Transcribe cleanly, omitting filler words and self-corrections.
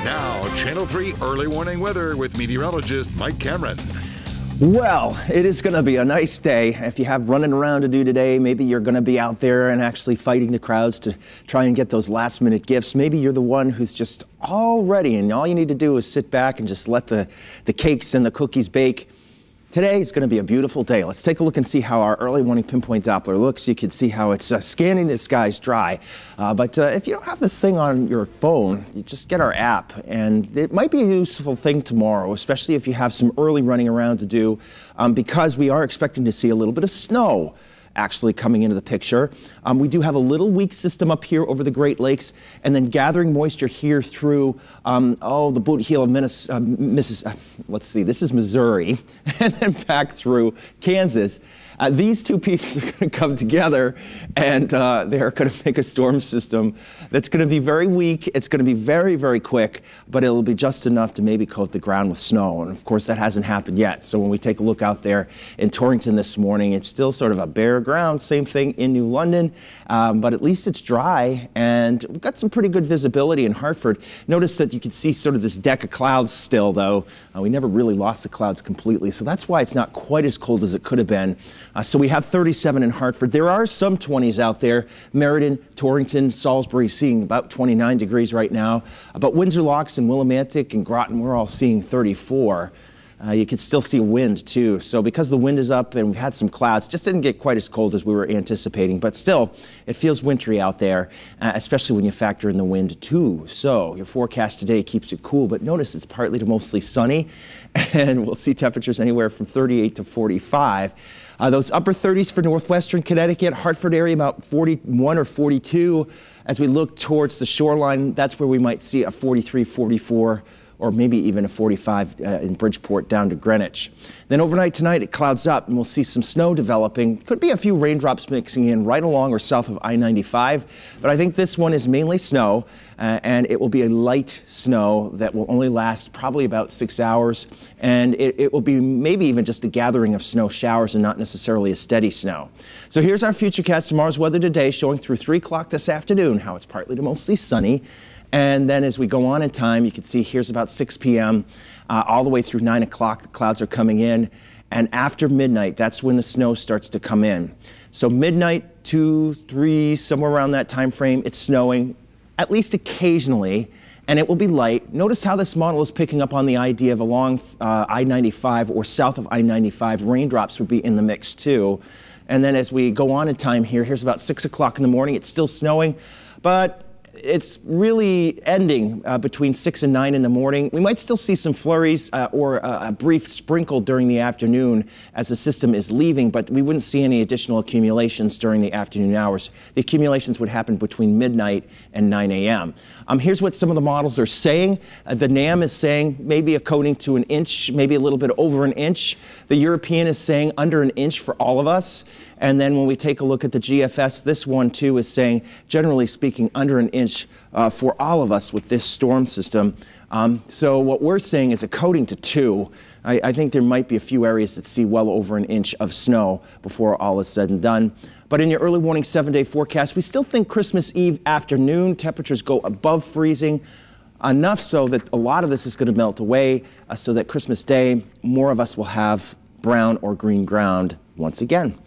Now, Channel 3 early warning weather with meteorologist Mike Cameron. Well, it is going to be a nice day. If you have running around to do today, maybe you're going to be out there and actually fighting the crowds to try and get those last minute gifts. Maybe you're the one who's just all ready and all you need to do is sit back and just let the cakes and the cookies bake. Today is going to be a beautiful day. Let's take a look and see how our early warning pinpoint Doppler looks. You can see how it's scanning the skies dry. But if you don't have this thing on your phone, you just get our app. And it might be a useful thing tomorrow, especially if you have some early running around to do, because we are expecting to see a little bit of snow actually coming into the picture. We do have a little weak system up here over the Great Lakes, and then gathering moisture here through, the boot heel of let's see, this is Missouri, and then back through Kansas. These two pieces are going to come together, and they're going to make a storm system that's going to be very weak. It's going to be very, very quick, but it'll be just enough to maybe coat the ground with snow. And of course, that hasn't happened yet. So when we take a look out there in Torrington this morning, it's still sort of a bare ground. Same thing in New London, but at least it's dry, and we've got some pretty good visibility in Hartford. Notice that you can see sort of this deck of clouds still, though. We never really lost the clouds completely, so that's why it's not quite as cold as it could have been. So we have 37 in Hartford. There are some 20s out there. Meriden, Torrington, Salisbury seeing about 29 degrees right now. But Windsor Locks and Willimantic and Groton, we're all seeing 34. You can still see wind too. So because the wind is up and we've had some clouds, just didn't get quite as cold as we were anticipating. But still, it feels wintry out there, especially when you factor in the wind too. So your forecast today keeps it cool, but notice it's partly to mostly sunny, and we'll see temperatures anywhere from 38 to 45. Those upper 30s for northwestern Connecticut, Hartford area about 41 or 42. As we look towards the shoreline, that's where we might see a 43, 44, or maybe even a 45 in Bridgeport down to Greenwich. Then overnight tonight, it clouds up and we'll see some snow developing. Could be a few raindrops mixing in right along or south of I-95, but I think this one is mainly snow, and it will be a light snow that will only last probably about 6 hours, and it will be maybe even just a gathering of snow showers and not necessarily a steady snow. So here's our futurecast tomorrow's weather today, showing through 3 o'clock this afternoon how it's partly to mostly sunny. And then as we go on in time, you can see here's about 6 p.m. All the way through 9 o'clock, the clouds are coming in. And after midnight, that's when the snow starts to come in. So midnight, 2, 3, somewhere around that time frame, it's snowing, at least occasionally, and it will be light. Notice how this model is picking up on the idea of along I-95 or south of I-95, raindrops would be in the mix too. And then as we go on in time here, here's about 6 o'clock in the morning, it's still snowing, but it's really ending between 6 and 9 in the morning. We might still see some flurries or a brief sprinkle during the afternoon as the system is leaving, but we wouldn't see any additional accumulations during the afternoon hours. The accumulations would happen between midnight and 9 a.m. Here's what some of the models are saying. The NAM is saying maybe a coating to 1 inch, maybe a little bit over 1 inch. The European is saying under 1 inch for all of us. And then when we take a look at the GFS, this one too is saying, generally speaking, under 1 inch for all of us with this storm system. So what we're saying is a coating to 2. I think there might be a few areas that see well over 1 inch of snow before all is said and done. But in your early warning 7-day forecast, we still think Christmas Eve afternoon temperatures go above freezing, enough so that a lot of this is going to melt away, so that Christmas Day, more of us will have brown or green ground once again.